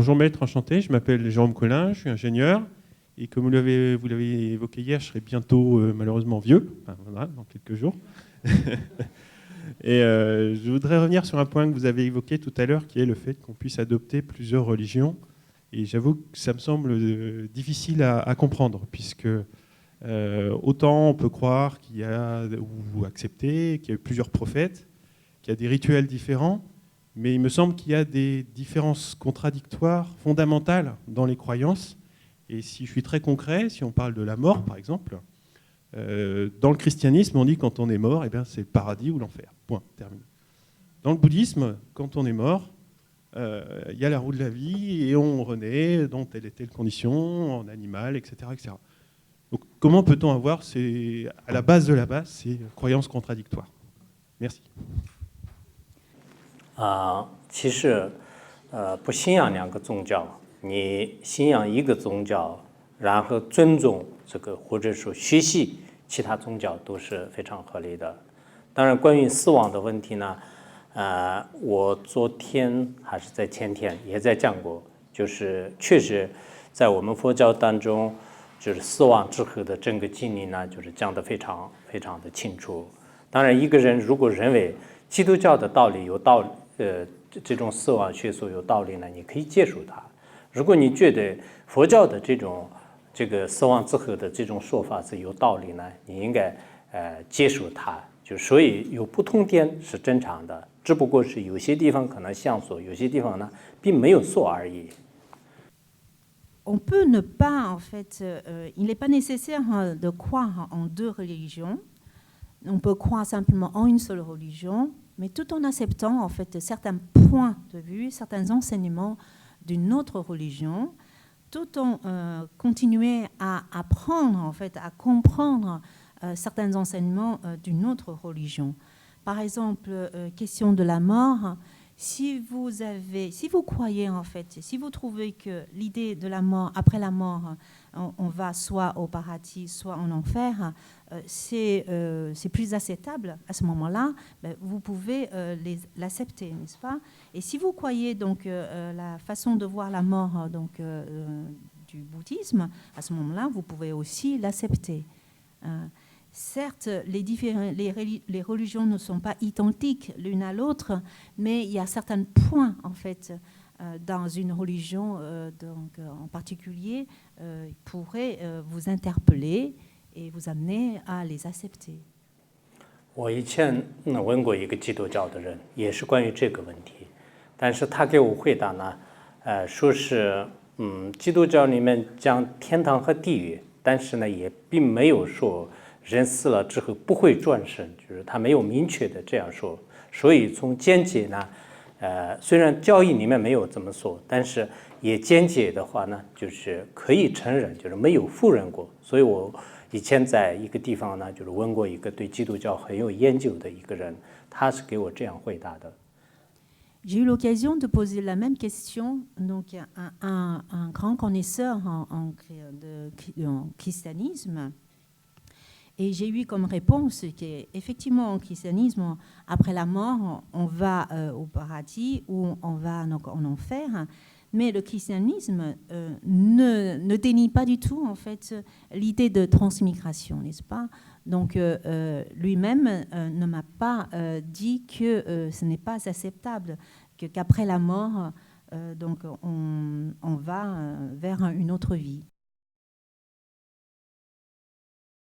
Bonjour maître, enchanté, je m'appelle Jérôme Collin, je suis ingénieur, et comme vous l'avez évoqué hier, je serai bientôt malheureusement vieux, enfin, voilà, dans quelques jours. Et je voudrais revenir sur un point que vous avez évoqué tout à l'heure, qui est le fait qu'on puisse adopter plusieurs religions. Et j'avoue que ça me semble difficile à comprendre, puisque autant on peut croire qu'il y a, ou accepter, qu'il y a eu plusieurs prophètes, qu'il y a des rituels différents, mais il me semble qu'il y a des différences contradictoires fondamentales dans les croyances. Et si je suis très concret, si on parle de la mort, par exemple, dans le christianisme, on dit que quand on est mort, eh bien, c'est le paradis ou l'enfer. Point, terminé. Dans le bouddhisme, quand on est mort, il y a la roue de la vie et on renaît dans telle et telle condition, en animal, etc. etc. Donc, comment peut-on avoir, à la base de la base, ces croyances contradictoires? Merci. 其实，不信仰两个宗教，你信仰一个宗教，然后尊重这个或者说学习其他宗教都是非常合理的。当然，关于死亡的问题呢，我昨天还是在前天也在讲过，就是确实在我们佛教当中，就是死亡之后的整个经历呢，就是讲得非常非常的清楚。当然，一个人如果认为基督教的道理有道理，这种死亡学说有道理呢，你可以接受它。如果你觉得佛教的这个死亡之后的这种说法是有道理呢，你应该接受它。就所以有不同点是正常的，只不过是有些地方可能相左，有些地方呢并没有错而已。On peut ne pas, en fait, il n'est pas nécessaire de croire en deux religions. On peut croire simplement en une seule religion, mais tout en acceptant en fait certains points de vue, certains enseignements d'une autre religion, tout en continuant à apprendre, en fait, à comprendre certains enseignements d'une autre religion. Par exemple, question de la mort. Si vous croyez en fait, si vous trouvez que l'idée de la mort, après la mort, on va soit au paradis, soit en enfer, c'est plus acceptable à ce moment-là, vous pouvez l'accepter, n'est-ce pas? Et si vous croyez donc la façon de voir la mort donc, du bouddhisme, à ce moment-là, vous pouvez aussi l'accepter. Certes, les religions ne sont pas identiques l'une à l'autre, mais il y a certains points, en fait, dans une religion donc, en particulier, qui pourraient vous interpeller et vous amener à les accepter. 我以前问过一个基督教的人，也是关于这个问题，但是他给我回答呢，说是基督教里面讲天堂和地狱，但是呢也并没有说人死了之后不会转生，就是他没有明确的这样说。所以从间接呢，虽然教义里面没有这么说，但是也间接的话呢，就是可以承认，就是没有否认过。所以我以前在一个地方呢，就是问过一个对基督教很有研究的一个人，他是给我这样回答的。J'ai eu l'occasion de poser la même question donc, à un grand connaisseur en christianisme. Et j'ai eu comme réponse qu'effectivement, en christianisme, après la mort, on va au paradis ou on va donc, en enfer. Mais le christianisme ne dénie pas du tout, en fait, l'idée de transmigration, n'est-ce pas? Donc, lui-même ne m'a pas dit que ce n'est pas acceptable, qu'après la mort, donc on va vers une autre vie.